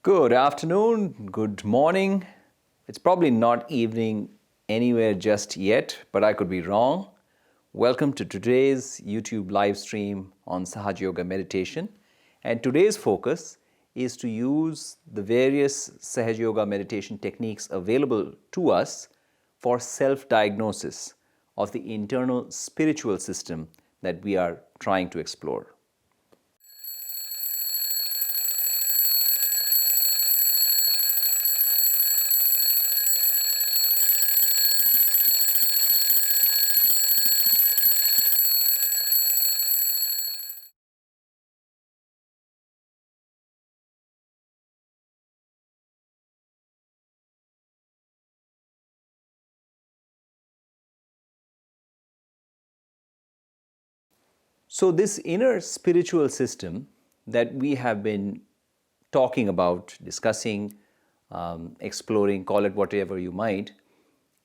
Good afternoon, good morning. It's probably not evening anywhere just yet, but I could be wrong. Welcome to today's YouTube live stream on Sahaja Yoga meditation. And today's focus is to use the various Sahaja Yoga meditation techniques available to us for self-diagnosis of the internal spiritual system that we are trying to explore. So this inner spiritual system that we have been talking about, discussing, exploring, call it whatever you might,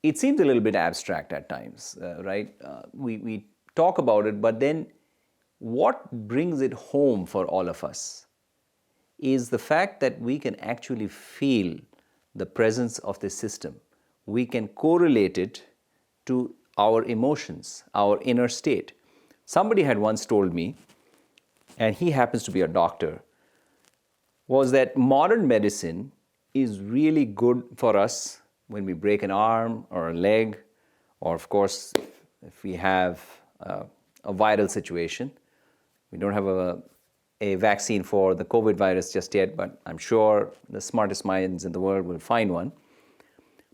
it seems a little bit abstract at times, right? We talk about it, but then what brings it home for all of us is the fact that we can actually feel the presence of this system. We can correlate it to our emotions, our inner state. Somebody had once told me, and he happens to be a doctor, was that modern medicine is really good for us when we break an arm or a leg, or of course, if we have a viral situation. We don't have a vaccine for the COVID virus just yet, but I'm sure the smartest minds in the world will find one.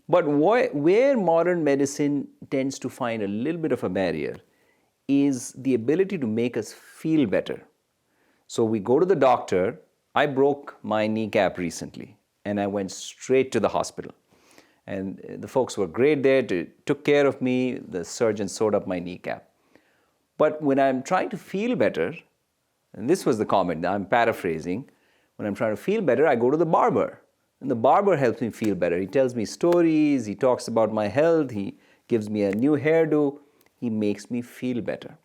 But where modern medicine tends to find a little bit of a barrier is the ability to make us feel better. So we go to the doctor. I broke my kneecap recently, and I went straight to the hospital. And the folks were great there, took care of me. The surgeon sewed up my kneecap. But when I'm trying to feel better, and this was the comment, I'm paraphrasing, when I'm trying to feel better, I go to the barber. And the barber helps me feel better. He tells me stories, he talks about my health, he gives me a new hairdo, he makes me feel better.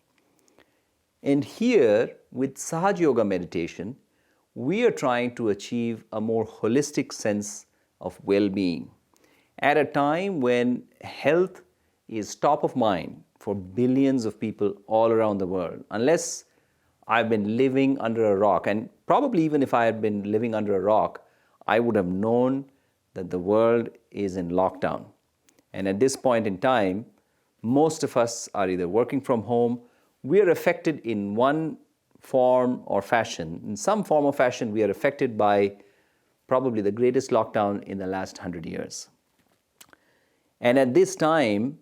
And here, with Sahaja Yoga meditation, we are trying to achieve a more holistic sense of well-being at a time when health is top of mind for billions of people all around the world. Unless I've been living under a rock, and probably even if I had been living under a rock, I would have known that the world is in lockdown. And at this point in time, most of us are either working from home. We are affected in one form or fashion. In some form or fashion, we are affected by probably the greatest lockdown in the last 100 years. And at this time,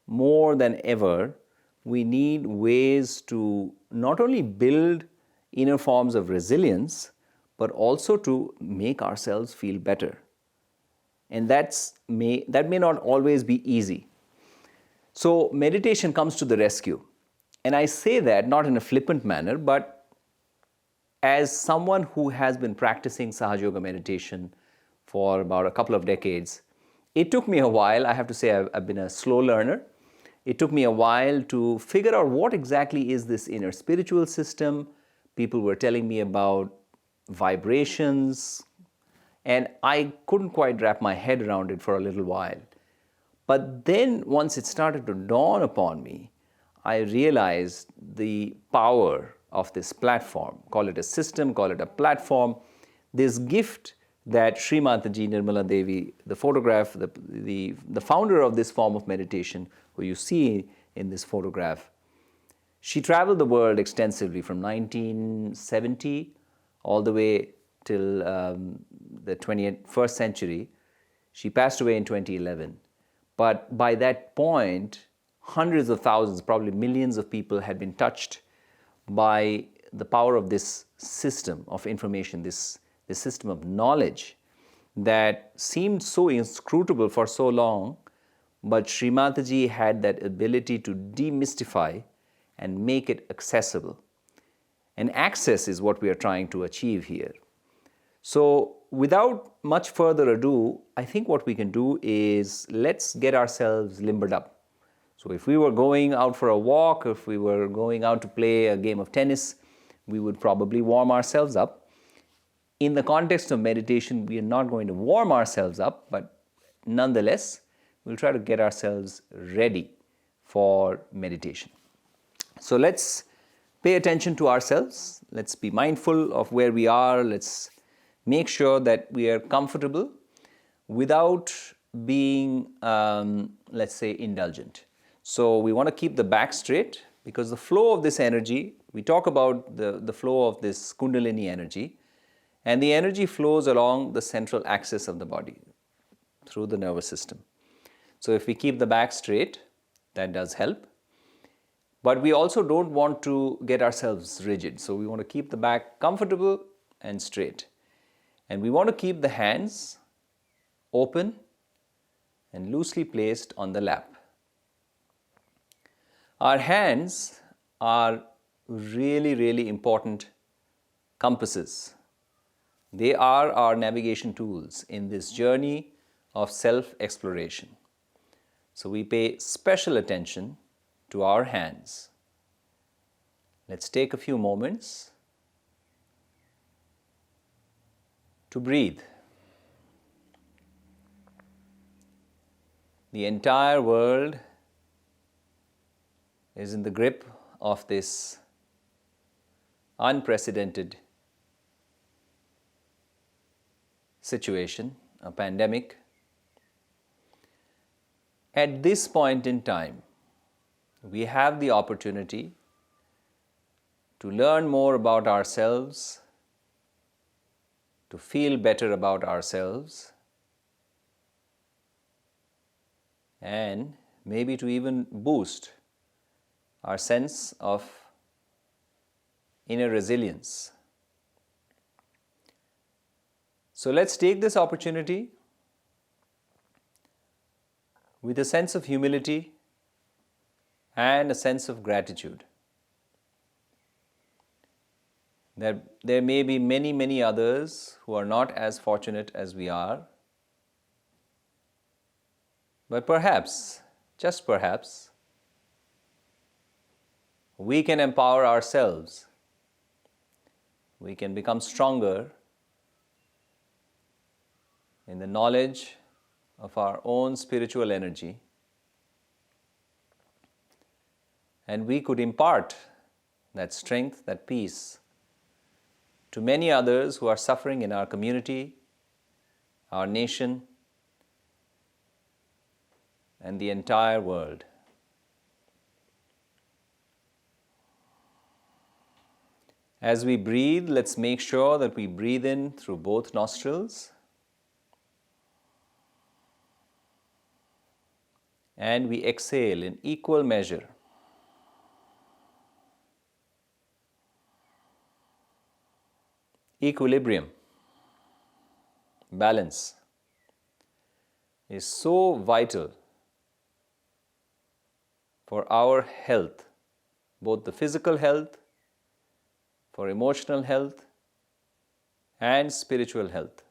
more than ever, we need ways to not only build inner forms of resilience, but also to make ourselves feel better. And that may not always be easy. So meditation comes to the rescue. And I say that not in a flippant manner, but as someone who has been practicing Sahaja Yoga meditation for about a couple of decades, it took me a while. I have to say I've been a slow learner. It took me a while to figure out what exactly is this inner spiritual system. People were telling me about vibrations, and I couldn't quite wrap my head around it for a little while. But then once it started to dawn upon me, I realized the power of this platform. Call it a system, call it a platform. This gift that Shri Mataji, Nirmala Devi, the photograph, the founder of this form of meditation, who you see in this photograph, she traveled the world extensively from 1970 all the way till the 21st century. She passed away in 2011. But by that point, hundreds of thousands, probably millions of people had been touched by the power of this system of information, this system of knowledge that seemed so inscrutable for so long, but Shri Mataji had that ability to demystify and make it accessible. And access is what we are trying to achieve here. So without much further ado, I think what we can do is let's get ourselves limbered up. So if we were going out for a walk, if we were going out to play a game of tennis, we would probably warm ourselves up. in the context of meditation, we are not going to warm ourselves up, but nonetheless, we'll try to get ourselves ready for meditation. So let's pay attention to ourselves. Let's be mindful of where we are. Let's make sure that we are comfortable without being, let's say, indulgent. So we want to keep the back straight, because the flow of this energy, we talk about the flow of this Kundalini energy, and the energy flows along the central axis of the body through the nervous system. So if we keep the back straight, that does help. But we also don't want to get ourselves rigid. So we want to keep the back comfortable and straight. And we want to keep the hands open and loosely placed on the lap. Our hands are really, really important compasses. They are our navigation tools in this journey of self-exploration. So we pay special attention to our hands. Let's take a few moments to breathe. The entire world is in the grip of this unprecedented situation, a pandemic. At this point in time, we have the opportunity to learn more about ourselves, to feel better about ourselves, and maybe to even boost our sense of inner resilience. So let's take this opportunity with a sense of humility and a sense of gratitude. There may be many, many others who are not as fortunate as we are, but perhaps, just perhaps, we can empower ourselves. We can become stronger in the knowledge of our own spiritual energy, and we could impart that strength, that peace, to many others who are suffering in our community, our nation, and the entire world. As we breathe, let's make sure that we breathe in through both nostrils and we exhale in equal measure. Equilibrium, balance is so vital for our health, both the physical health, for emotional health, and spiritual health.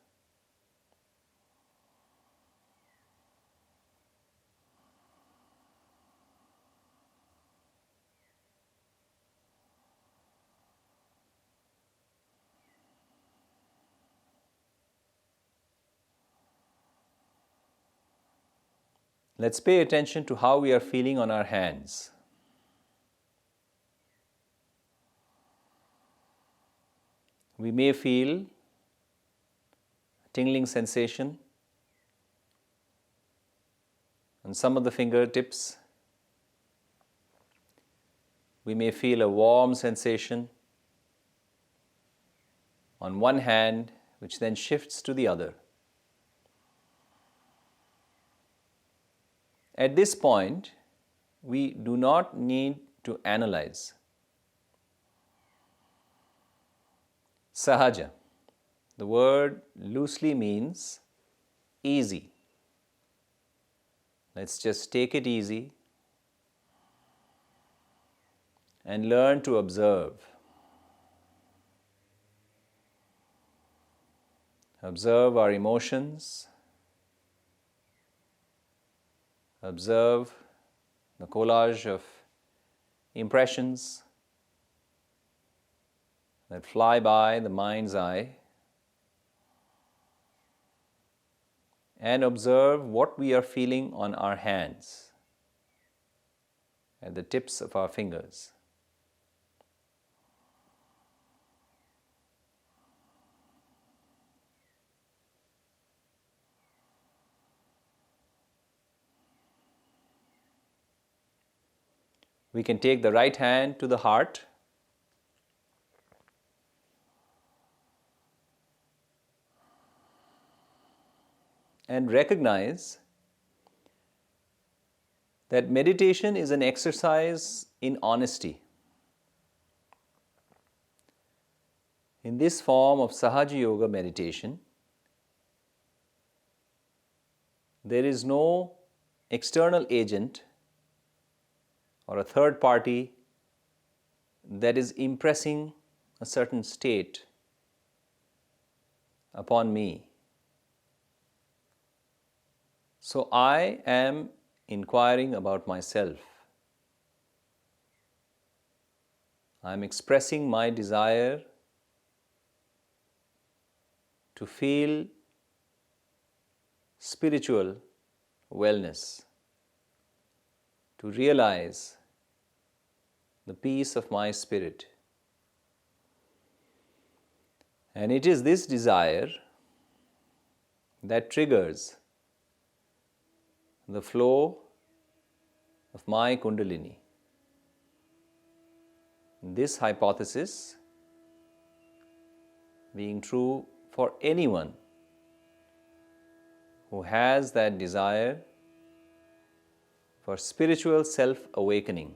Let's pay attention to how we are feeling on our hands. We may feel a tingling sensation on some of the fingertips. We may feel a warm sensation on one hand, which then shifts to the other. At this point, we do not need to analyze. Sahaja, the word loosely means easy. Let's just take it easy and learn to observe. Observe our emotions. Observe the collage of impressions that fly by the mind's eye. and observe what we are feeling on our hands, at the tips of our fingers. We can take the right hand to the heart and recognize that meditation is an exercise in honesty. In this form of Sahaja Yoga meditation, there is no external agent or a third party that is impressing a certain state upon me. So I am inquiring about myself. I am expressing my desire to feel spiritual wellness, to realize the peace of my spirit. And it is this desire that triggers the flow of my Kundalini. This hypothesis being true for anyone who has that desire for spiritual self-awakening,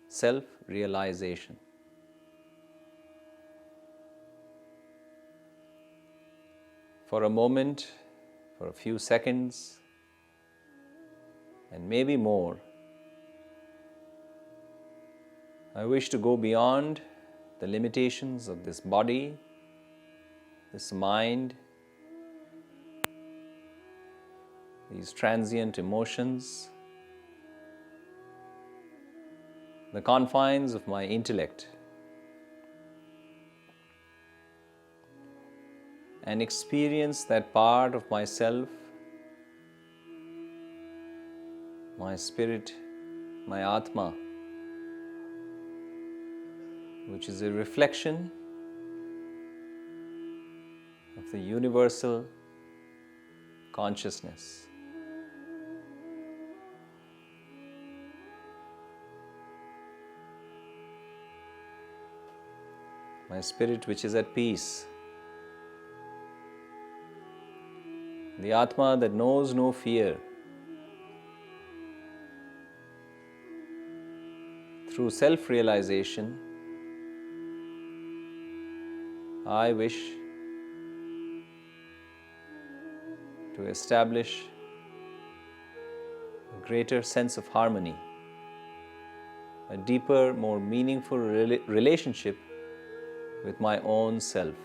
self-realization. For a moment, for a few seconds, and maybe more, I wish to go beyond the limitations of this body, this mind, these transient emotions, the confines of my intellect, and experience that part of myself, my spirit, my Atma, which is a reflection of the universal consciousness. My spirit which is at peace, the Atma that knows no fear. Through self-realization, I wish to establish a greater sense of harmony, a deeper, more meaningful relationship with my own self.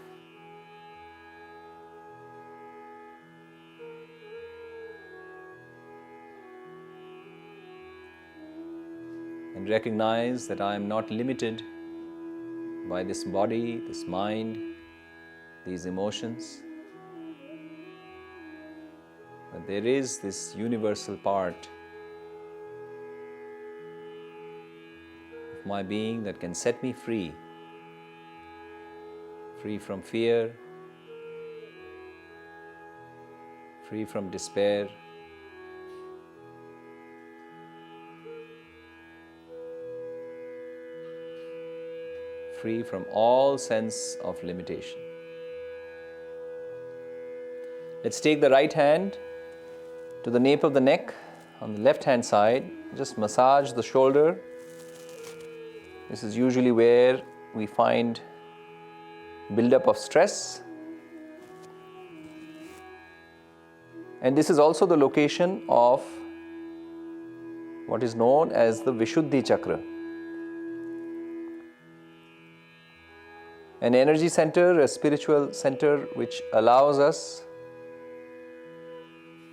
And recognize that I am not limited by this body, this mind, these emotions. But there is this universal part of my being that can set me free, free from fear, free from despair, free from all sense of limitation. Let's take the right hand to the nape of the neck. On the left hand side, just massage the shoulder. This is usually where we find buildup of stress. And this is also the location of what is known as the Vishuddhi Chakra. An energy center, a spiritual center which allows us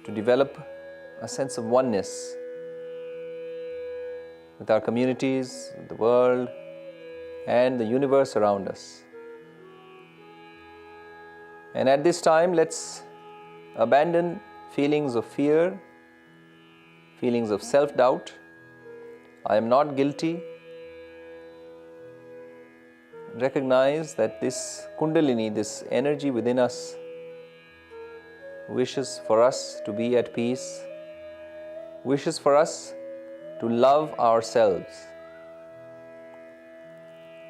to develop a sense of oneness with our communities, the world, and the universe around us. And at this time, let's abandon feelings of fear, feelings of self-doubt. I am not guilty. Recognize that this Kundalini, this energy within us, wishes for us to be at peace, wishes for us to love ourselves,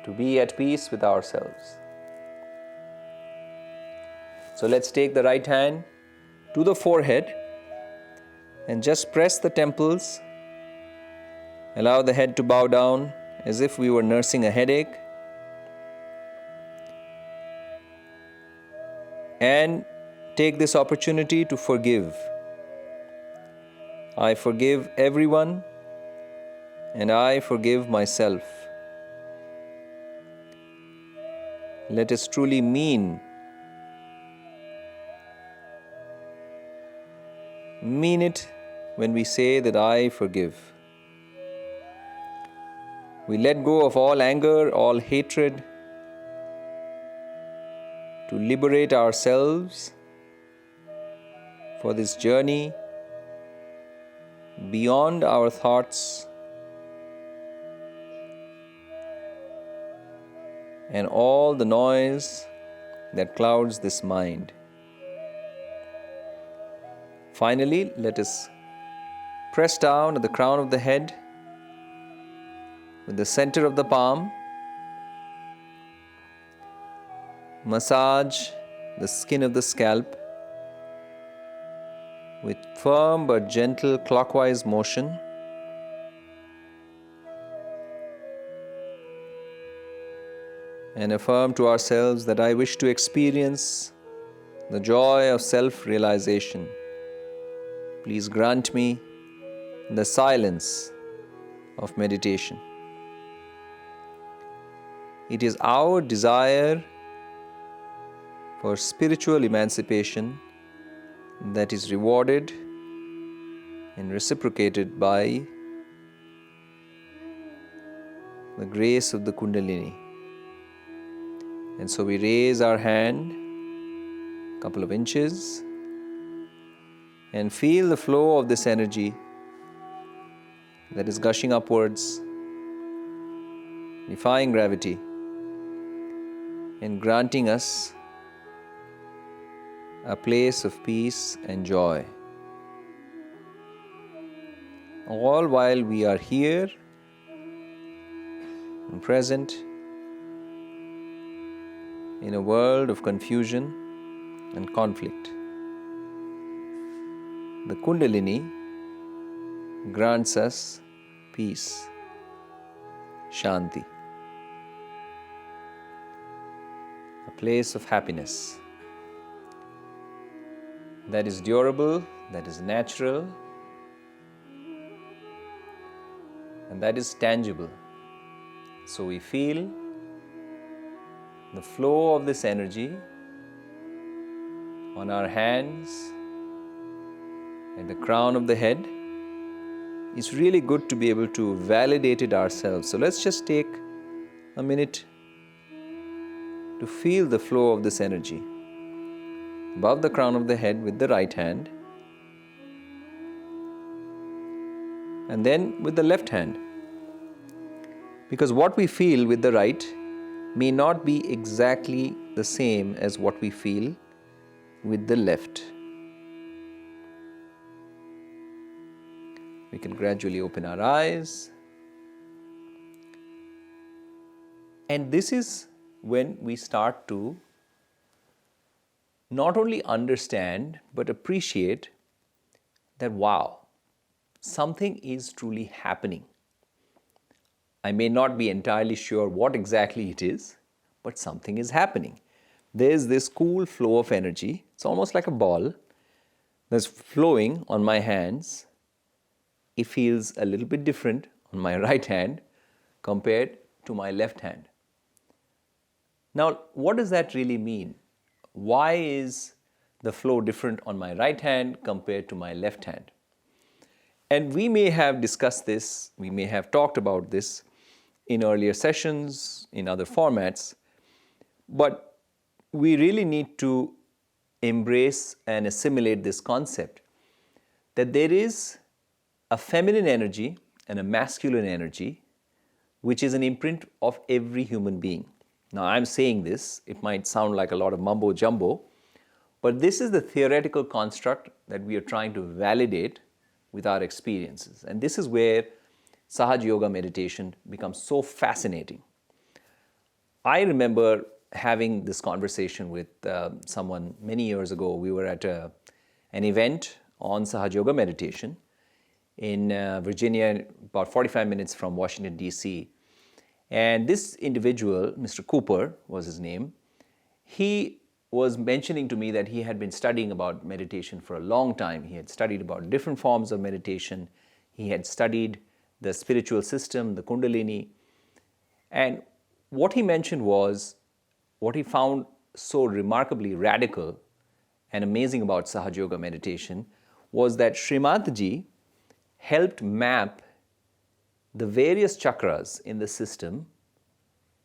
to be at peace with ourselves. So let's take the right hand to the forehead and just press the temples. Allow the head to bow down as if we were nursing a headache. And take this opportunity to forgive. I forgive everyone and I forgive myself. Let us truly mean it when we say that I forgive. We let go of all anger, all hatred, to liberate ourselves for this journey beyond our thoughts and all the noise that clouds this mind. Finally, let us press down at the crown of the head with the center of the palm. Massage the skin of the scalp with firm but gentle clockwise motion. And affirm to ourselves that I wish to experience the joy of self-realization. Please grant me the silence of meditation. It is our desire for spiritual emancipation that is rewarded and reciprocated by the grace of the Kundalini. And so we raise our hand a couple of inches and feel the flow of this energy that is gushing upwards, defying gravity and granting us a place of peace and joy. All while we are here and present in a world of confusion and conflict. The Kundalini grants us peace, Shanti, a place of happiness that is durable, that is natural, and that is tangible. So we feel the flow of this energy on our hands, at the crown of the head. It's really good to be able to validate it ourselves. So let's just take a minute to feel the flow of this energy above the crown of the head with the right hand, and then with the left hand. Because what we feel with the right may not be exactly the same as what we feel with the left. We can gradually open our eyes. And this is when we start to not only understand but appreciate that, wow, something is truly happening. I may not be entirely sure what exactly it is, but something is happening. There's this cool flow of energy. It's almost like a ball that's flowing on my hands. It feels a little bit different on my right hand compared to my left hand. Now, what does that really mean? Why is the flow different on my right hand compared to my left hand? And we may have discussed this, we may have talked about this in earlier sessions, in other formats, but we really need to embrace and assimilate this concept that there is a feminine energy and a masculine energy, which is an imprint of every human being. Now, I'm saying this, it might sound like a lot of mumbo jumbo, but this is the theoretical construct that we are trying to validate with our experiences. And this is where Sahaja Yoga meditation becomes so fascinating. I remember having this conversation with someone many years ago. We were at an event on Sahaja Yoga meditation in Virginia, about 45 minutes from Washington, D.C. And this individual, Mr. Cooper was his name, he was mentioning to me that he had been studying about meditation for a long time. He had studied about different forms of meditation. He had studied the spiritual system, the Kundalini. And what he mentioned was, what he found so remarkably radical and amazing about Sahaja Yoga meditation was that Shri Mataji helped map the various chakras in the system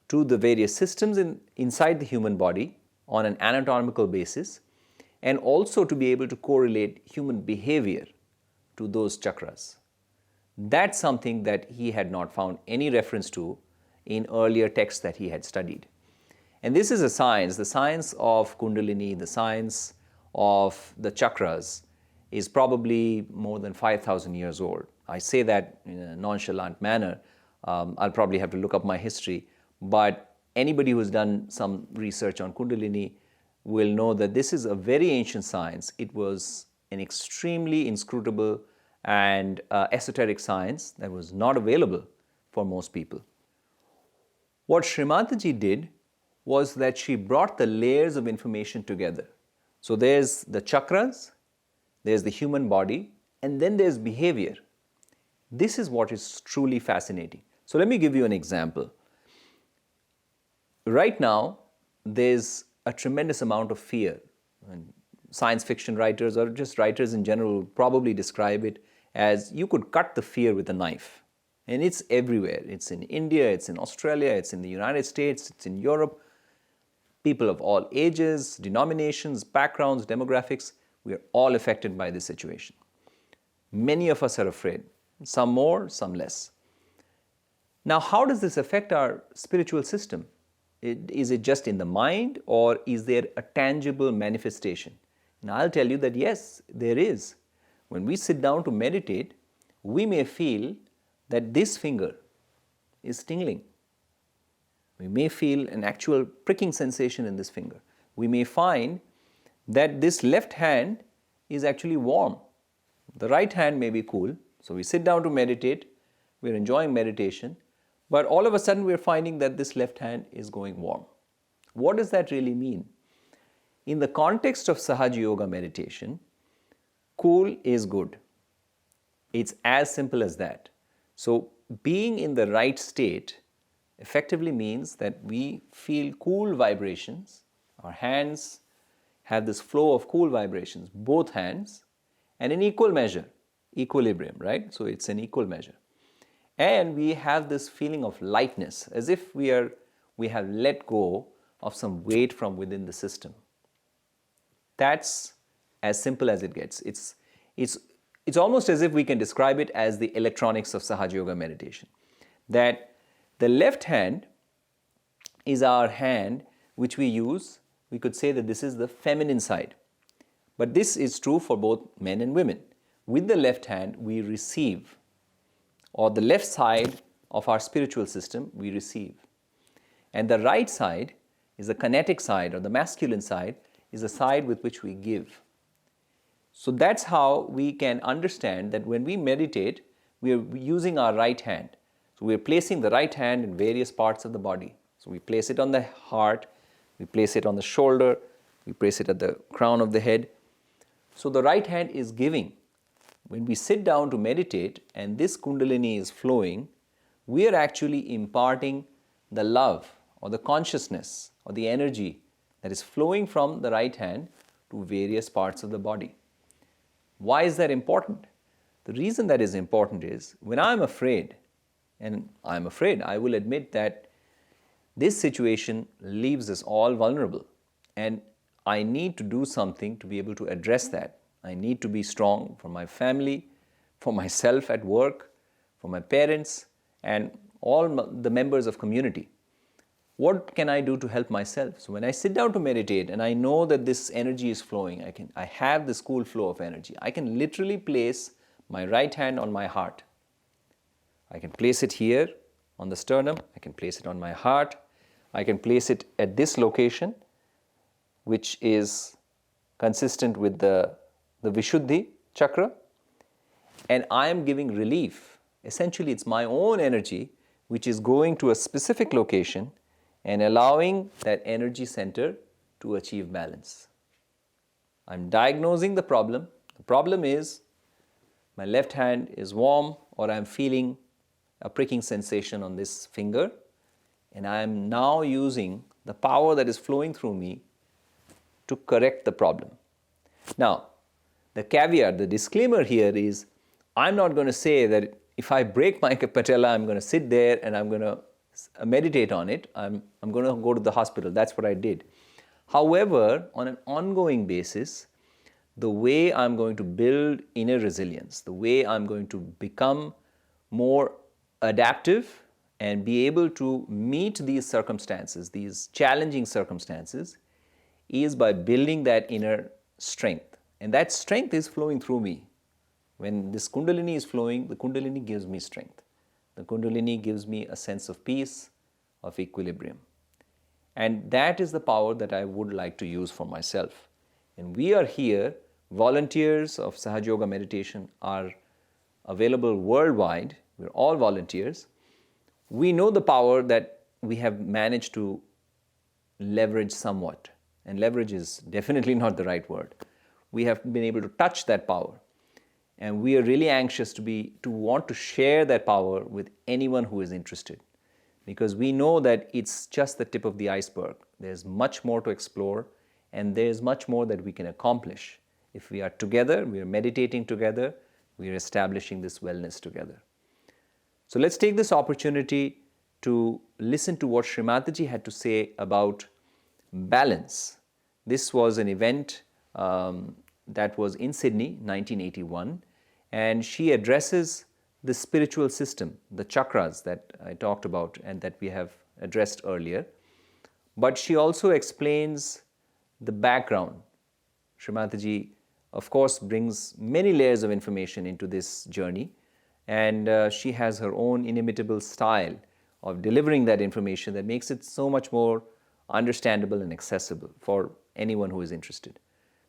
to the various systems inside the human body on an anatomical basis, and also to be able to correlate human behavior to those chakras. That's something that he had not found any reference to in earlier texts that he had studied. And this is a science, the science of Kundalini, the science of the chakras is probably more than 5,000 years old. I say that in a nonchalant manner. I'll probably have to look up my history, but anybody who's done some research on Kundalini will know that this is a very ancient science. It was an extremely inscrutable and esoteric science that was not available for most people. What Shri Mataji did was that she brought the layers of information together. So there's the chakras, there's the human body, and then there's behavior. This is what is truly fascinating. So let me give you an example. Right now, there's a tremendous amount of fear. And science fiction writers or just writers in general will probably describe it as you could cut the fear with a knife. And it's everywhere. It's in India, it's in Australia, it's in the United States, it's in Europe. People of all ages, denominations, backgrounds, demographics, we are all affected by this situation. Many of us are afraid, some more, some less. Now, how does this affect our spiritual system? Is it just in the mind, or is there a tangible manifestation? And I'll tell you that yes, there is. When we sit down to meditate, we may feel that this finger is tingling. We may feel an actual pricking sensation in this finger. We may find that this left hand is actually warm. The right hand may be cool. So we sit down to meditate, we're enjoying meditation, but all of a sudden we're finding that this left hand is going warm. What does that really mean? In the context of Sahaja Yoga meditation, cool is good. It's as simple as that. So being in the right state effectively means that we feel cool vibrations. Our hands have this flow of cool vibrations, both hands, and in equal measure, equilibrium, right? So it's an equal measure. And we have this feeling of lightness, as if we have let go of some weight from within the system. That's as simple as it gets. It's almost as if we can describe it as the electronics of Sahaja Yoga meditation. That the left hand is our hand which we use. We could say that this is the feminine side. But this is true for both men and women. With the left hand, we receive, or the left side of our spiritual system, we receive. And the right side is the kinetic side, or the masculine side, is the side with which we give. So that's how we can understand that when we meditate, we are using our right hand. So we are placing the right hand in various parts of the body. So we place it on the heart, we place it on the shoulder, we place it at the crown of the head. So the right hand is giving. When we sit down to meditate and this Kundalini is flowing, we are actually imparting the love or the consciousness or the energy that is flowing from the right hand to various parts of the body. Why is that important? The reason that is important is when I'm afraid, and I'm afraid, I will admit that this situation leaves us all vulnerable, and I need to do something to be able to address that. I need to be strong for my family, for myself at work, for my parents, and all the members of community. What can I do to help myself? So when I sit down to meditate and I know that this energy is flowing, I have this cool flow of energy, I can literally place my right hand on my heart. I can place it here on the sternum, I can place it on my heart, I can place it at this location, which is consistent with the Vishuddhi chakra, and I am giving relief. Essentially, it's my own energy which is going to a specific location and allowing that energy center to achieve balance. I'm diagnosing the problem. The problem is my left hand is warm, or I'm feeling a pricking sensation on this finger, and I am now using the power that is flowing through me to correct the problem. Now, the caveat, the disclaimer here is, I'm not going to say that if I break my patella, I'm going to sit there and I'm going to meditate on it. I'm going to go to the hospital. That's what I did. However, on an ongoing basis, the way I'm going to build inner resilience, the way I'm going to become more adaptive and be able to meet these circumstances, these challenging circumstances, is by building that inner strength. And that strength is flowing through me. When this Kundalini is flowing, the Kundalini gives me strength. The Kundalini gives me a sense of peace, of equilibrium. And that is the power that I would like to use for myself. And we are here, volunteers of Sahaja Yoga meditation are available worldwide. We're all volunteers. We know the power that we have managed to leverage somewhat. And leverage is definitely not the right word. We have been able to touch that power. And we are really anxious to want to share that power with anyone who is interested. Because we know that it's just the tip of the iceberg. There's much more to explore, and there's much more that we can accomplish. If we are together, we are meditating together, we are establishing this wellness together. So let's take this opportunity to listen to what Shri Mataji had to say about balance. This was an event that was in Sydney, 1981, and she addresses the spiritual system, the chakras that I talked about and that we have addressed earlier. But she also explains the background. Shri Mataji, of course, brings many layers of information into this journey, and she has her own inimitable style of delivering that information that makes it so much more understandable and accessible for anyone who is interested.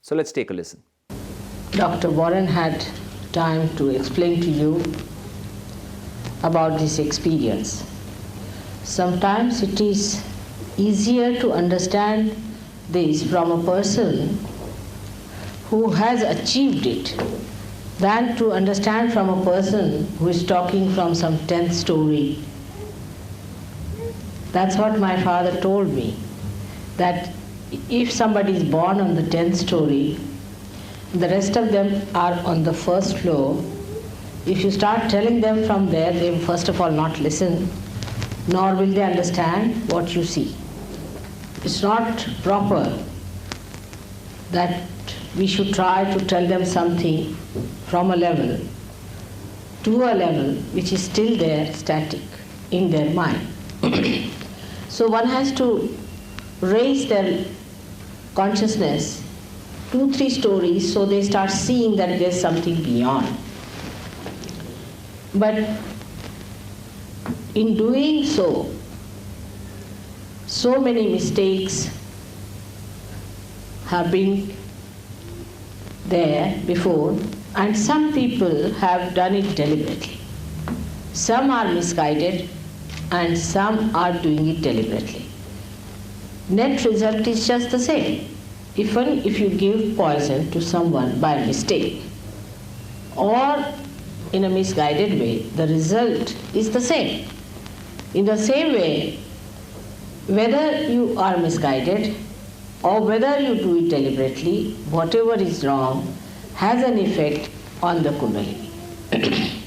So let's take a listen. Dr. Warren had time to explain to you about this experience. Sometimes it is easier to understand this from a person who has achieved it than to understand from a person who is talking from some 10th story. That's what my father told me, that if somebody is born on the 10th story, the rest of them are on the first floor. If you start telling them from there, they will first of all not listen, nor will they understand what you see. It's not proper that we should try to tell them something from a level to a level which is still there, static, in their mind. So one has to raise their consciousness 2-3 stories so they start seeing that there's something beyond. But in doing so, so many mistakes have been there before, and some people have done it deliberately. Some are misguided and some are doing it deliberately. Net result is just the same. Even if you give poison to someone by mistake or in a misguided way, the result is the same. In the same way, whether you are misguided or whether you do it deliberately, whatever is wrong has an effect on the Kundalini.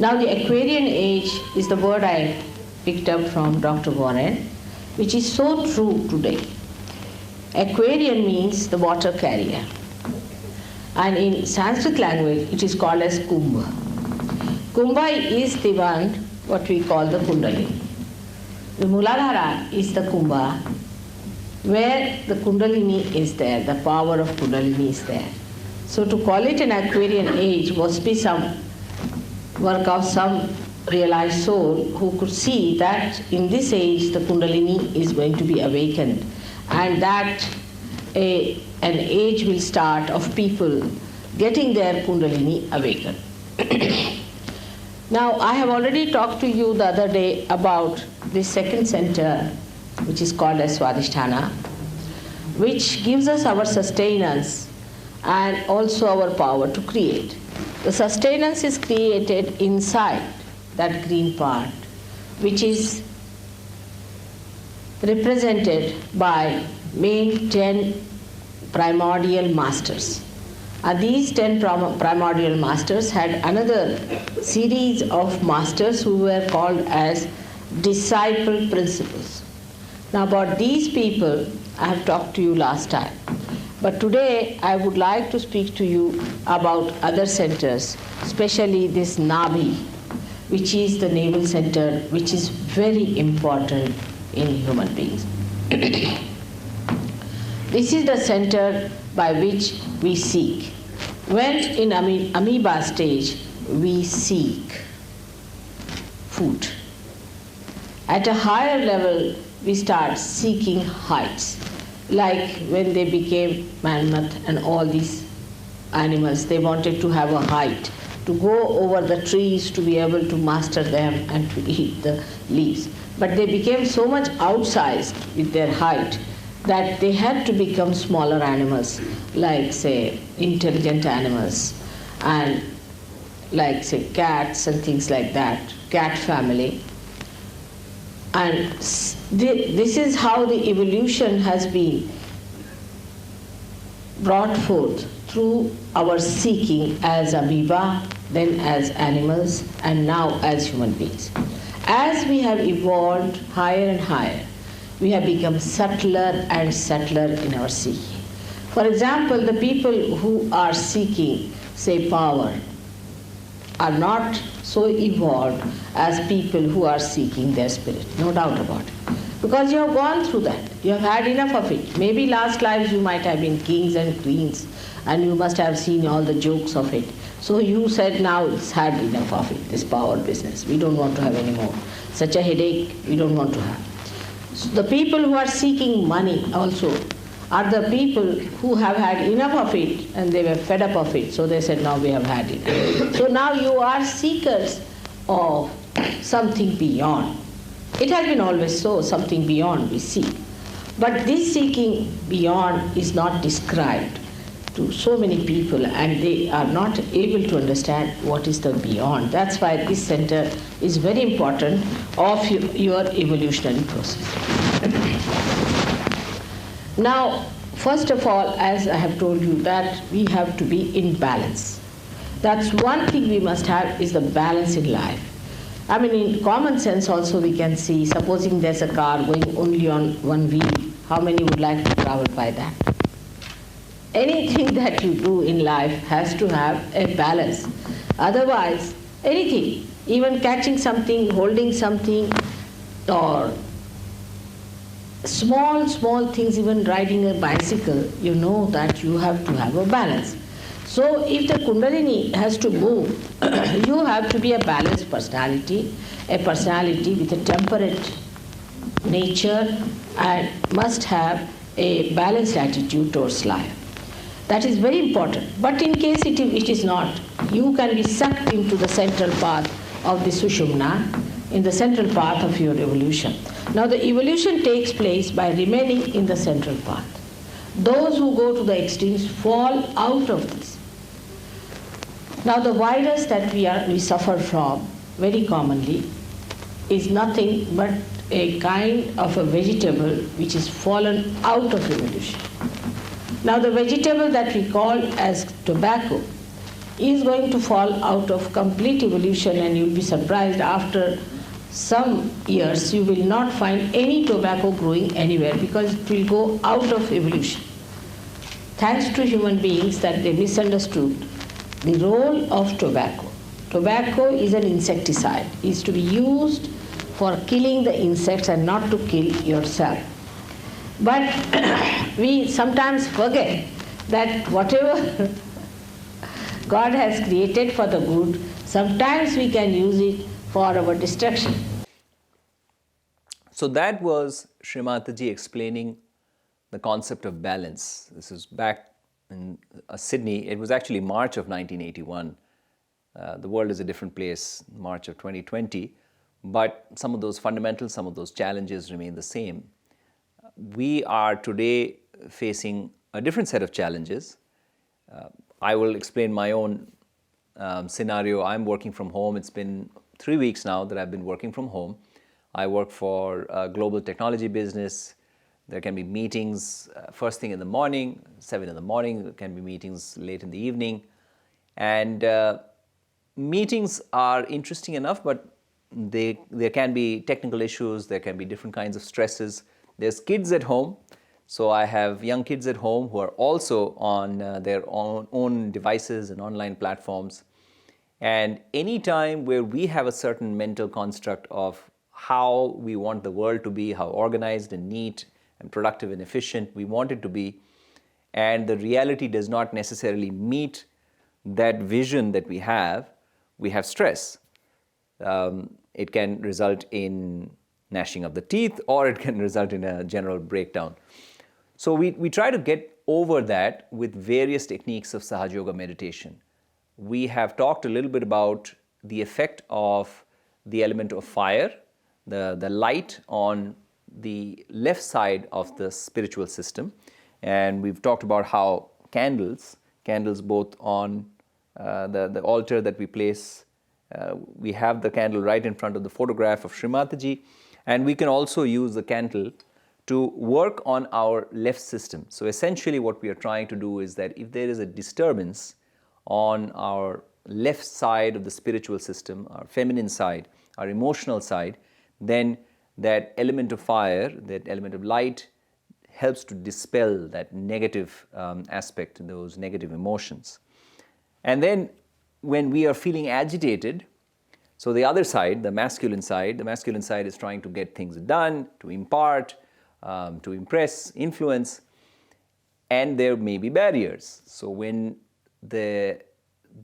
Now the Aquarian age is the word I picked up from Dr. Warren, which is so true today. Aquarian means the water carrier. And in Sanskrit language, it is called as Kumbha. Kumbha is the one what we call the Kundalini. The Muladhara is the Kumbha, where the Kundalini is there, the power of Kundalini is there. So to call it an Aquarian age must be some work of some realized soul who could see that in this age the Kundalini is going to be awakened, and that an age will start of people getting their Kundalini awakened. Now, I have already talked to you the other day about this second center, which is called as Swadhisthana, which gives us our sustenance and also our power to create. The sustenance is created inside that green part, which is represented by main 10 primordial masters. And these 10 primordial masters had another series of masters who were called as disciple principles. Now about these people I have talked to you last time. But today I would like to speak to you about other centers, especially this Nabhi, which is the navel center, which is very important in human beings. This is the center by which we seek. When in amoeba stage, we seek food. At a higher level, we start seeking heights. Like when they became mammoth and all these animals, they wanted to have a height, to go over the trees, to be able to master them and to eat the leaves. But they became so much outsized with their height that they had to become smaller animals, like say intelligent animals, and like say cats and things like that, cat family. And this is how the evolution has been brought forth through our seeking as amoeba, then as animals, and now as human beings. As we have evolved higher and higher, we have become subtler and subtler in our seeking. For example, the people who are seeking, say, power, are not so evolved as people who are seeking their spirit, no doubt about it. Because you have gone through that, you have had enough of it. Maybe last lives you might have been kings and queens, and you must have seen all the jokes of it. So you said, now it's had enough of it, this power business. We don't want to have any more. Such a headache we don't want to have. So the people who are seeking money also are the people who have had enough of it and they were fed up of it. So they said, now we have had it. So now you are seekers of something beyond. It has been always so, something beyond we seek. But this seeking beyond is not described to so many people, and they are not able to understand what is the beyond. That's why this center is very important of your evolutionary process. Now, first of all, as I have told you, that we have to be in balance. That's one thing we must have, is the balance in life. I mean, in common sense also we can see, supposing there's a car going only on one wheel, how many would like to travel by that? Anything that you do in life has to have a balance. Otherwise, anything, even catching something, holding something, or small things, even riding a bicycle, you know that you have to have a balance. So if the Kundalini has to move, you have to be a balanced personality, a personality with a temperate nature, and must have a balanced attitude towards life. That is very important. But in case it is not, you can be sucked into the central path of the Sushumna, in the central path of your evolution. Now the evolution takes place by remaining in the central path. Those who go to the extremes fall out of this. Now the virus that we suffer from very commonly is nothing but a kind of a vegetable which is fallen out of evolution. Now the vegetable that we call as tobacco is going to fall out of complete evolution, and you'll be surprised after some years you will not find any tobacco growing anywhere because it will go out of evolution. thanks to human beings that they misunderstood the role of tobacco. Tobacco is an insecticide. It is to be used for killing the insects and not to kill yourself. But we sometimes forget that whatever God has created for the good, sometimes we can use it for our destruction. So that was Shri Mataji explaining the concept of balance. This is back in Sydney. It was actually March of 1981. The world is a different place, March of 2020. But some of those fundamentals, some of those challenges remain the same. We are today facing a different set of challenges. I will explain my own scenario. I'm working from home. It's been 3 weeks now that I've been working from home. I work for a global technology business. There can be meetings first thing in the morning, 7 in the morning. There can be meetings late in the evening. And meetings are interesting enough, but there can be technical issues. There can be different kinds of stresses. There's kids at home. So I have young kids at home who are also on their own devices and online platforms. And any time where we have a certain mental construct of how we want the world to be, how organized and neat and productive and efficient we want it to be, and the reality does not necessarily meet that vision that we have stress. It can result in gnashing of the teeth, or it can result in a general breakdown. So we try to get over that with various techniques of Sahaja Yoga meditation. We have talked a little bit about the effect of the element of fire, the light on the left side of the spiritual system. And we've talked about how candles both on the altar that we place, we have the candle right in front of the photograph of Shri Mataji, and we can also use the candle to work on our left system. So essentially what we are trying to do is that if there is a disturbance on our left side of the spiritual system, our feminine side, our emotional side, then that element of fire, that element of light helps to dispel that negative aspect, those negative emotions. And then when we are feeling agitated, so the other side, the masculine side is trying to get things done, to impart, to impress, influence, and there may be barriers. So when the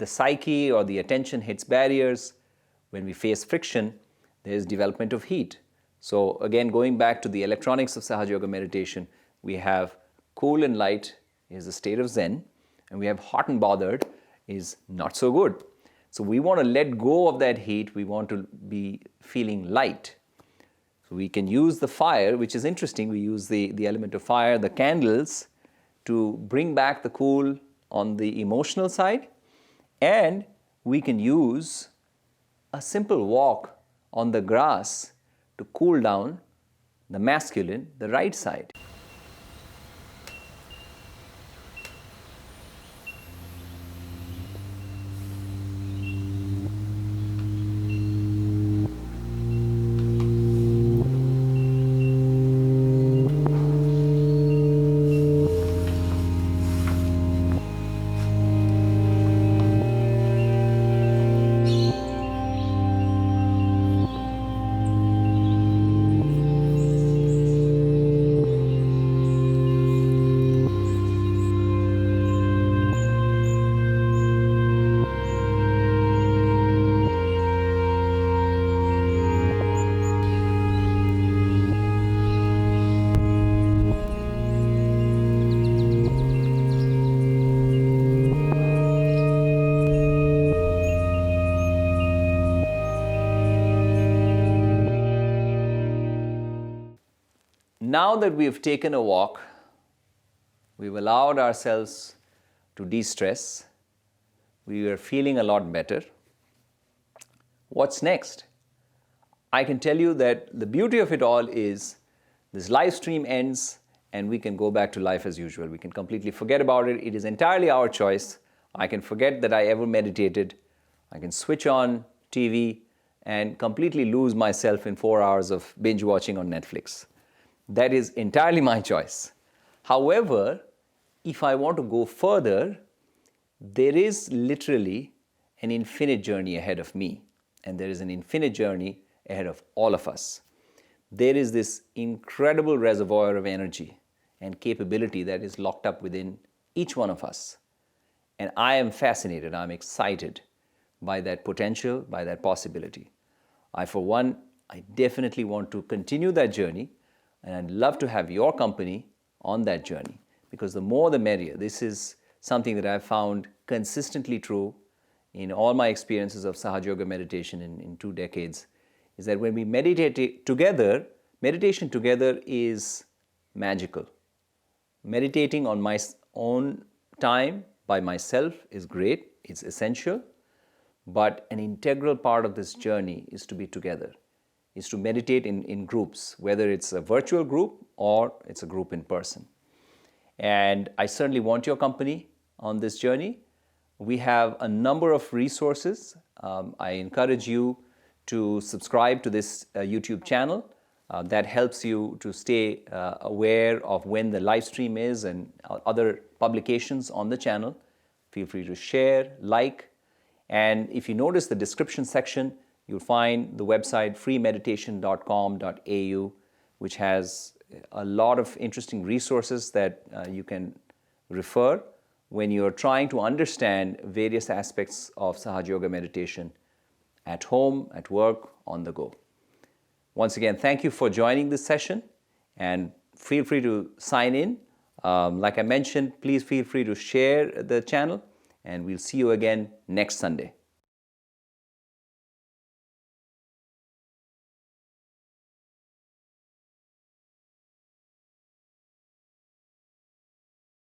psyche or the attention hits barriers, when we face friction, there is development of heat. So again, going back to the electronics of Sahaja Yoga meditation, we have cool and light is a state of Zen, and we have hot and bothered is not so good. So we want to let go of that heat. We want to be feeling light. So we can use the fire, which is interesting. We use the element of fire, the candles, to bring back the cool on the emotional side. And we can use a simple walk on the grass to cool down the masculine, the right side. Now that we've taken a walk, we've allowed ourselves to de-stress, we are feeling a lot better. What's next? I can tell you that the beauty of it all is this live stream ends and we can go back to life as usual. We can completely forget about it. It is entirely our choice. I can forget that I ever meditated. I can switch on TV and completely lose myself in 4 hours of binge watching on Netflix. That is entirely my choice. However, if I want to go further, there is literally an infinite journey ahead of me, and there is an infinite journey ahead of all of us. There is this incredible reservoir of energy and capability that is locked up within each one of us. And I am fascinated, I'm excited by that potential, by that possibility. For one, I definitely want to continue that journey, and I'd love to have your company on that journey, because the more the merrier. This is something that I've found consistently true in all my experiences of Sahaja Yoga meditation in 2 decades, is that when we meditate together, meditation together is magical. Meditating on my own time by myself is great, it's essential, but an integral part of this journey is to be together, is to meditate in groups, whether it's a virtual group or it's a group in person. And I certainly want your company on this journey. We have a number of resources. I encourage you to subscribe to this YouTube channel. That helps you to stay aware of when the live stream is and other publications on the channel. Feel free to share, like, and if you notice the description section, you'll find the website freemeditation.com.au, which has a lot of interesting resources that you can refer when you're trying to understand various aspects of Sahaja Yoga meditation at home, at work, on the go. Once again, thank you for joining this session, and feel free to sign in. Like I mentioned, please feel free to share the channel, and we'll see you again next Sunday.